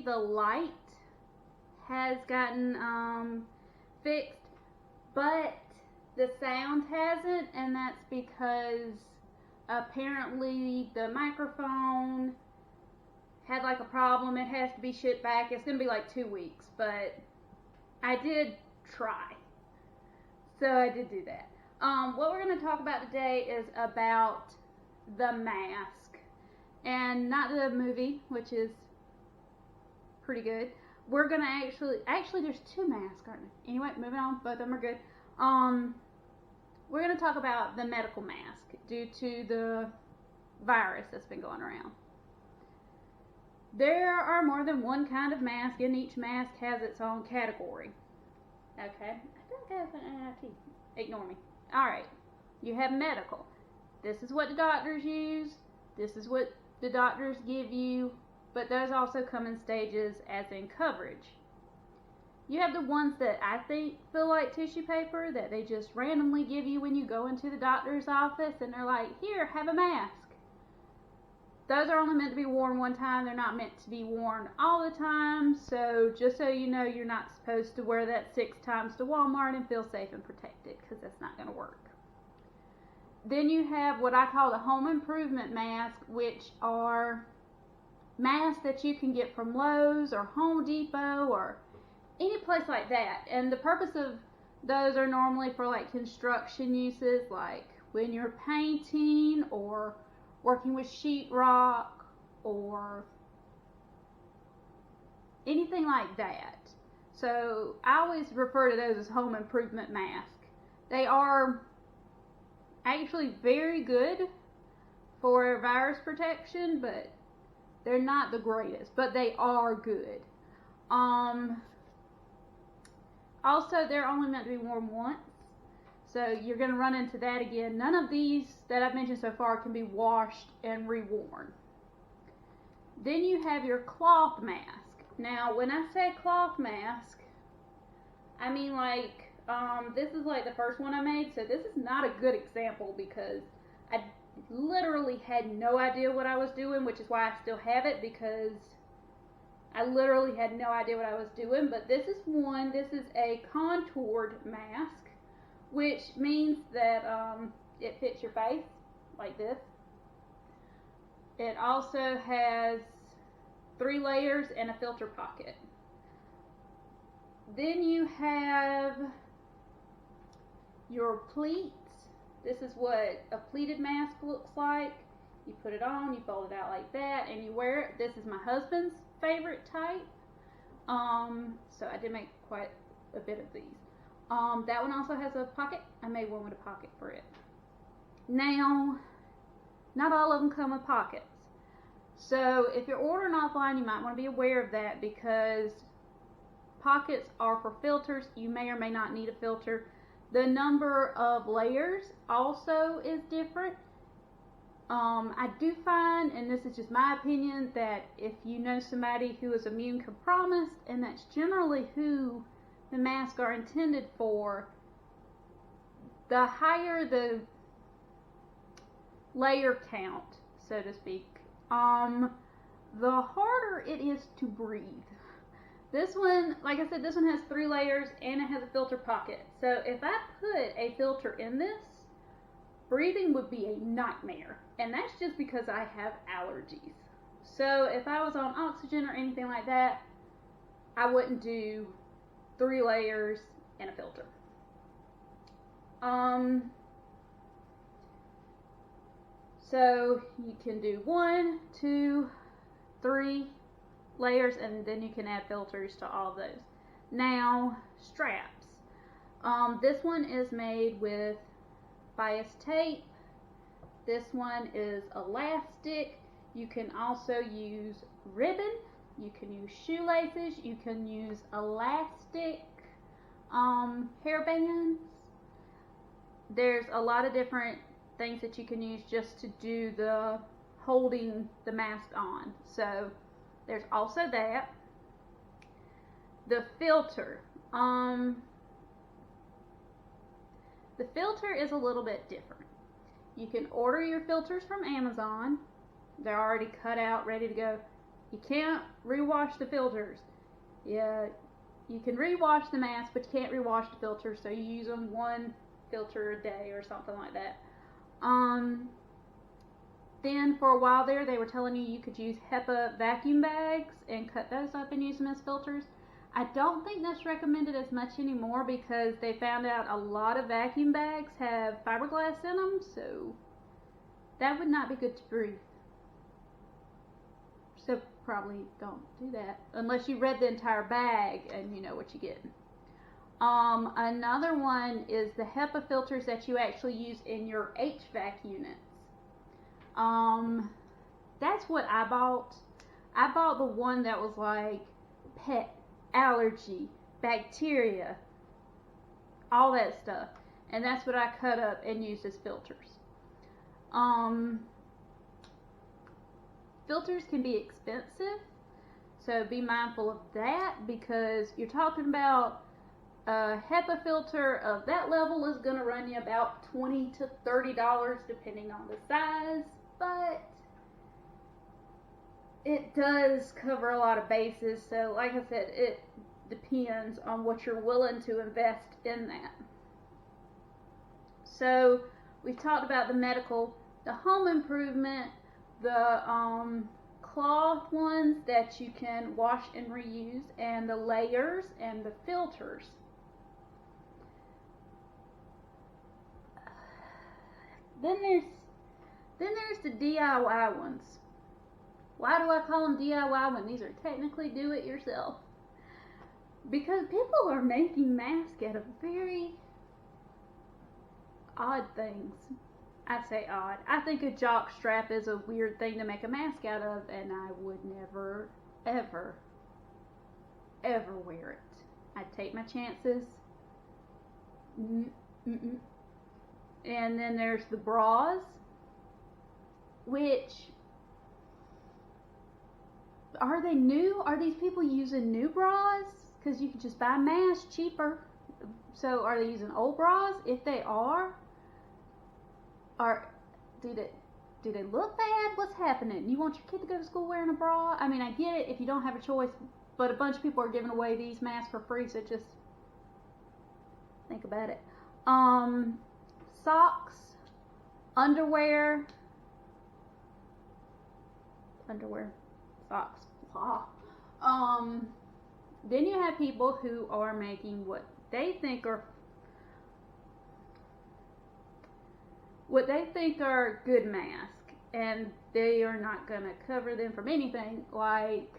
the light has gotten fixed, but the sound hasn't, and that's because apparently the microphone had like a problem. It has to be shipped back. It's going to be like 2 weeks, but I did try. So I did do that. What we're going to talk about today is about The Mask, and not the movie, which is pretty good. We're going to actually there's 2 masks, aren't there? Anyway, moving on. Both of them are good. We're going to talk about the medical mask due to the virus that's been going around. There are more than one kind of mask, and each mask has its own category. Okay? I feel like I have an NIT. Ignore me. Alright. You have medical. This is what the doctors use. This is what the doctors give you. But those also come in stages as in coverage. You have the ones that I think feel like tissue paper that they just randomly give you when you go into the doctor's office, and they're like, here, have a mask. Those are only meant to be worn one time. They're not meant to be worn all the time. So just so you know, you're not supposed to wear that 6 times to Walmart and feel safe and protected, because that's not going to work. Then you have what I call the home improvement mask, which are masks that you can get from Lowe's or Home Depot or any place like that. And the purpose of those are normally for like construction uses, like when you're painting or working with sheetrock or anything like that. So I always refer to those as home improvement masks. They are actually very good for virus protection, but they're not the greatest, but they are good. Also, they're only meant to be worn once, so you're going to run into that again. None of these that I've mentioned so far can be washed and reworn. Then you have your cloth mask. Now, when I say cloth mask, I mean like, this is like the first one I made, so this is not a good example because I literally had no idea what I was doing, which is why I still have it, because I literally had no idea what I was doing. But this is a contoured mask, which means that it fits your face like this. It also has 3 layers and a filter pocket. Then you have your pleats. This is what a pleated mask looks like. You put it on, you fold it out like that, and you wear it. This is my husband's favorite type. So I did make quite a bit of these. That one also has a pocket. I made one with a pocket for it. Now, not all of them come with pockets. So if you're ordering offline, you might want to be aware of that, because pockets are for filters. You may or may not need a filter. The number of layers also is different. I do find, and this is just my opinion, that if you know somebody who is immune compromised, and that's generally who the masks are intended for, the higher the layer count, so to speak, the harder it is to breathe. This one, like I said, this one has 3 layers and it has a filter pocket. So if I put a filter in this, breathing would be a nightmare. And that's just because I have allergies. So if I was on oxygen or anything like that, I wouldn't do 3 layers and a filter. So you can do 1, 2, 3 layers, and then you can add filters to all of those. Now, straps. This one is made with bias tape. This one is elastic. You can also use ribbon. You can use shoelaces. You can use elastic hair bands. There's a lot of different things that you can use just to do the holding the mask on. So there's also that. The filter. The filter is a little bit different. You can order your filters from Amazon. They're already cut out, ready to go. You can't rewash the filters. Yeah, you can rewash the mask, but you can't rewash the filters, so you use them one filter a day or something like that. Then for a while there, they were telling you could use HEPA vacuum bags and cut those up and use them as filters. I don't think that's recommended as much anymore because they found out a lot of vacuum bags have fiberglass in them, so that would not be good to breathe. So probably don't do that unless you read the entire bag and you know what you get. Another one is the HEPA filters that you actually use in your HVAC units. That's what I bought. I bought the one that was like pet, allergy, bacteria, all that stuff. And that's what I cut up and used as filters. Filters can be expensive, so be mindful of that because you're talking about a HEPA filter of that level is going to run you about $20 to $30 depending on the size, but it does cover a lot of bases, so like I said, it depends on what you're willing to invest in that. So we've talked about the medical, the home improvement, the cloth ones that you can wash and reuse, and the layers and the filters. Then there's the DIY ones. Why do I call them DIY when these are technically do it yourself? Because people are making masks out of very odd things. I say odd. I think a jock strap is a weird thing to make a mask out of, and I would never, ever, ever wear it. I'd take my chances. And then there's the bras, which, are they new? Are these people using new bras? Because you can just buy masks cheaper. So are they using old bras? If they are, do they look bad? What's happening? You want your kid to go to school wearing a bra? I mean, I get it if you don't have a choice, but a bunch of people are giving away these masks for free, so just think about it. Socks, underwear, socks, blah. Then you have people who are making what they think are good masks, and they are not going to cover them from anything like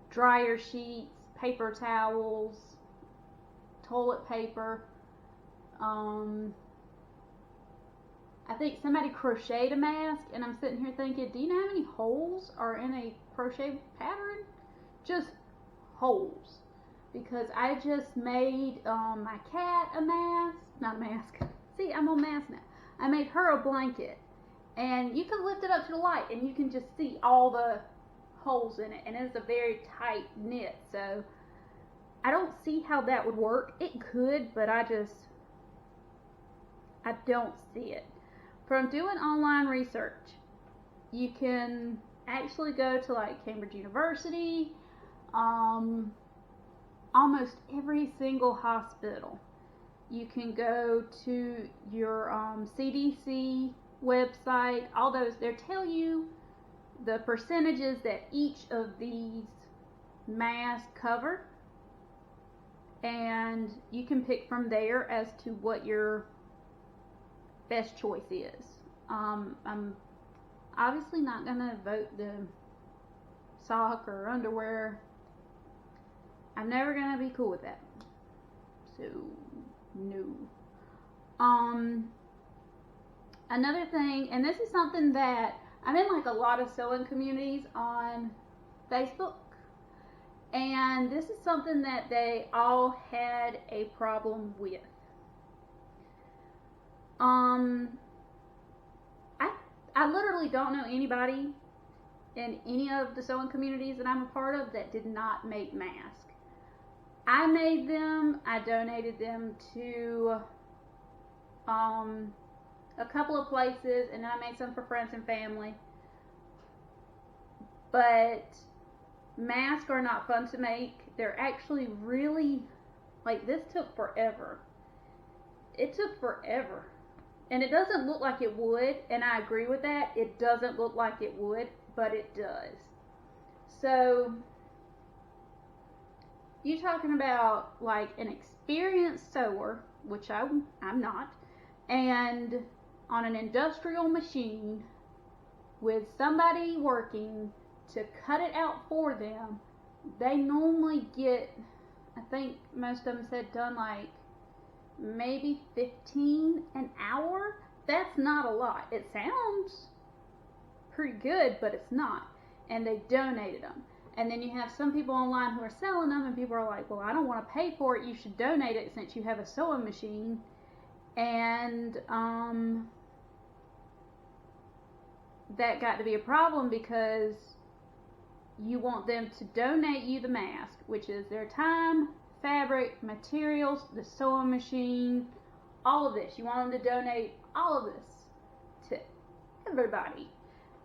dryer sheets, paper towels, toilet paper. I think somebody crocheted a mask, and I'm sitting here thinking, do you know how many holes are in a crochet pattern? Just holes. Because I just made my cat a mask, not a mask. See, I'm on mask now. I made her a blanket, and you can lift it up to the light, and you can just see all the holes in it, and it's a very tight knit, so I don't see how that would work. It could, but I don't see it. From doing online research, you can actually go to like Cambridge University, almost every single hospital. You can go to your CDC website, all those, they'll tell you the percentages that each of these masks cover, and you can pick from there as to what your best choice is. I'm obviously not going to vote the sock or underwear. I'm never going to be cool with that. So, no. Another thing, and this is something that I'm in like a lot of sewing communities on Facebook, and this is something that they all had a problem with. I literally don't know anybody in any of the sewing communities that I'm a part of that did not make masks. I made them. I donated them to a couple of places, and I made some for friends and family. But masks are not fun to make. They're actually really, like, this took forever. It took forever. And it doesn't look like it would, and I agree with that. It doesn't look like it would, but it does. So, you're talking about like an experienced sewer, which I'm not, and on an industrial machine with somebody working to cut it out for them. They normally get, I think most of them said, done like maybe 15 an hour. That's not a lot. It sounds pretty good, but it's not. And they donated them. And then you have some people online who are selling them, and people are like, well, I don't want to pay for it. You should donate it since you have a sewing machine. And that got to be a problem because you want them to donate you the mask, which is their time, fabric, materials, the sewing machine, all of this. You want them to donate all of this to everybody.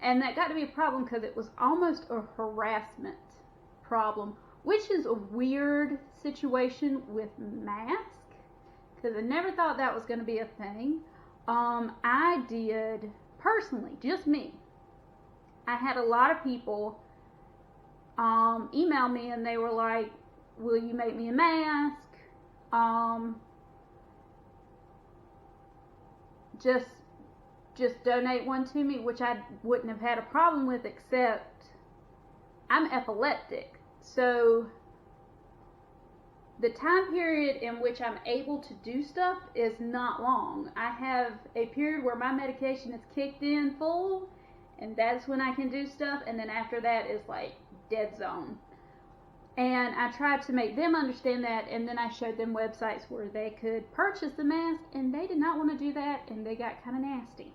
And that got to be a problem because it was almost a harassment problem, which is a weird situation with masks, because I never thought that was going to be a thing. I did, personally, just me, I had a lot of people email me, and they were like, will you make me a mask? Just donate one to me, which I wouldn't have had a problem with, except I'm epileptic. So the time period in which I'm able to do stuff is not long. I have a period where my medication is kicked in full, and that's when I can do stuff, and then after that is like dead zone. And I tried to make them understand that, and then I showed them websites where they could purchase the mask, and they did not want to do that, and they got kind of nasty.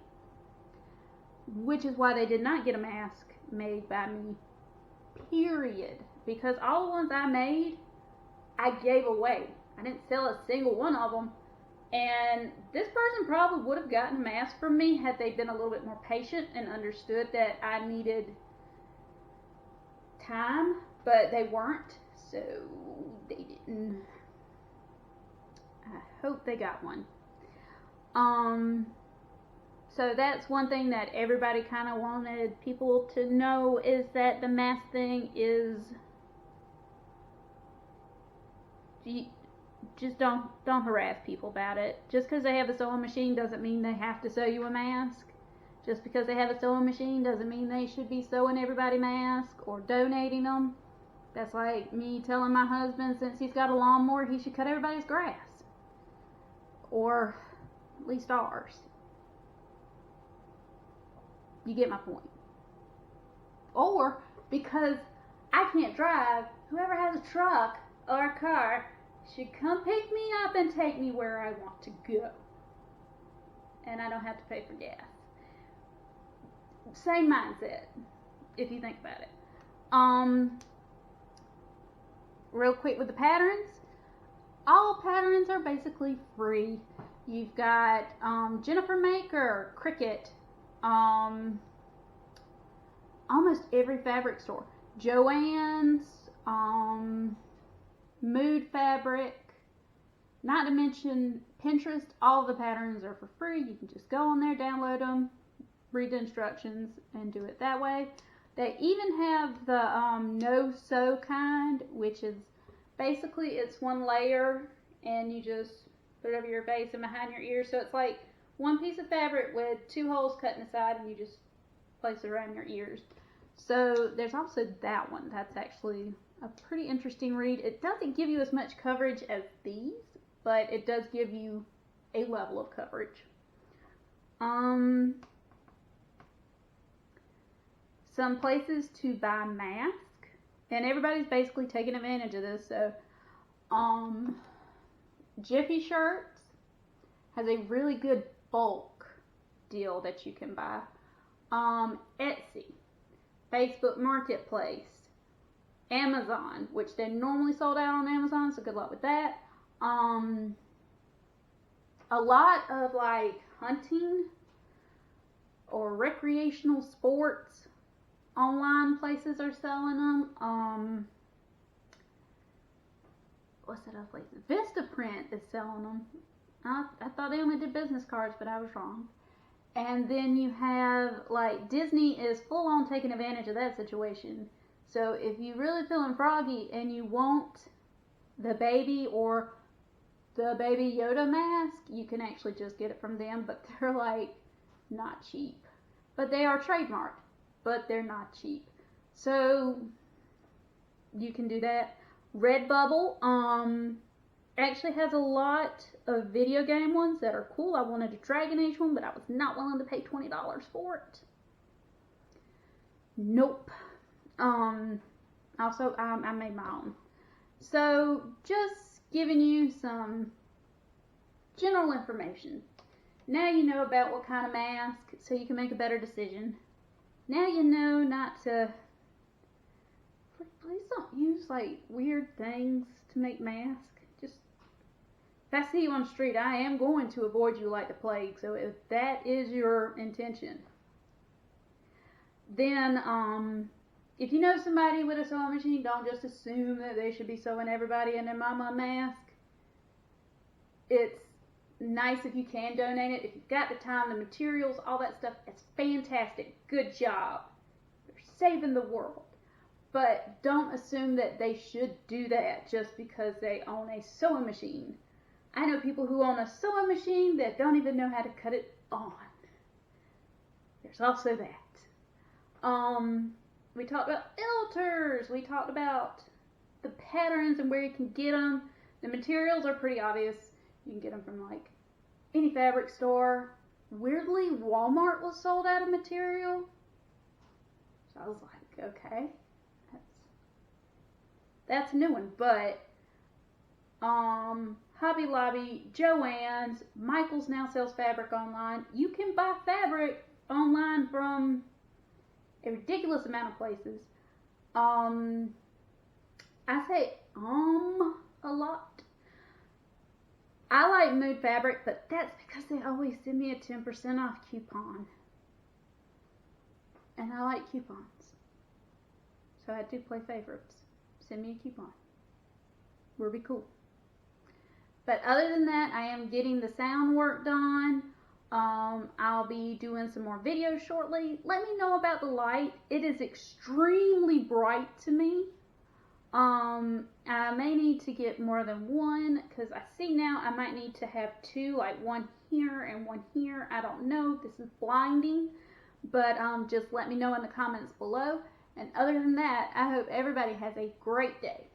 Which is why they did not get a mask made by me, period. Because all the ones I made, I gave away. I didn't sell a single one of them. And this person probably would have gotten a mask from me had they been a little bit more patient and understood that I needed time, but they weren't, so they didn't. I hope they got one. So that's one thing that everybody kind of wanted people to know, is that the mask thing is, just don't harass people about it. Just because they have a sewing machine doesn't mean they have to sew you a mask. Just because they have a sewing machine doesn't mean they should be sewing everybody masks or donating them. That's like me telling my husband, since he's got a lawnmower, he should cut everybody's grass. Or at least ours. You get my point. Or, because I can't drive, whoever has a truck or a car should come pick me up and take me where I want to go. And I don't have to pay for gas. Same mindset, if you think about it. Real quick with the patterns. All patterns are basically free. You've got Jennifer Maker, Cricut, almost every fabric store, Joann's, Mood Fabric, not to mention Pinterest. All the patterns are for free. You can just go on there, download them, read the instructions, and do it that way. They even have the no-sew kind, which is basically, it's one layer, and you just put it over your face and behind your ears. So it's like one piece of fabric with two holes cut in the side, and you just place it around your ears. So there's also that one. That's actually a pretty interesting read. It doesn't give you as much coverage as these, but it does give you a level of coverage. Some places to buy masks, and everybody's basically taking advantage of this. So Jiffy Shirts has a really good bulk deal that you can buy. Etsy, Facebook Marketplace, Amazon, which they're normally sold out on Amazon, so good luck with that. A lot of like hunting or recreational sports online places are selling them. What's that other place? Vistaprint is selling them. I thought they only did business cards, but I was wrong. And then you have, like, Disney is full on taking advantage of that situation. So if you're really feeling froggy and you want the baby or the baby Yoda mask, you can actually just get it from them, but they're like not cheap. But they are trademarked, but they're not cheap. So you can do that. Redbubble actually has a lot of video game ones that are cool. I wanted a Dragon Age one, but I was not willing to pay $20 for it. Nope. Also, I made my own. So, just giving you some general information. Now you know about what kind of mask, so you can make a better decision. Now you know not to... Please don't use, like, weird things to make masks. Just... If I see you on the street, I am going to avoid you like the plague. So, if that is your intention. Then, if you know somebody with a sewing machine, don't just assume that they should be sewing everybody and their mama a mask. It's nice if you can donate it. If you've got the time, the materials, all that stuff, it's fantastic. Good job. You're saving the world. But don't assume that they should do that just because they own a sewing machine. I know people who own a sewing machine that don't even know how to cut it on. There's also that. We talked about filters. We talked about the patterns and where you can get them. The materials are pretty obvious. You can get them from like any fabric store. Weirdly, Walmart was sold out of material. So I was like, okay, that's a new one. But Hobby Lobby, Joann's, Michael's now sells fabric online. You can buy fabric online from a ridiculous amount of places. I say a lot. I like Mood Fabric, but that's because they always send me a 10% off coupon. And I like coupons. So I do play favorites. Send me a coupon. We'll be cool. But other than that, I am getting the sound work done. I'll be doing some more videos shortly. Let me know about the light. It is extremely bright to me. I may need to get more than one because I see now I might need to have two, like one here and one here. I don't know. This is blinding. But just let me know in the comments below. And other than that, I hope everybody has a great day.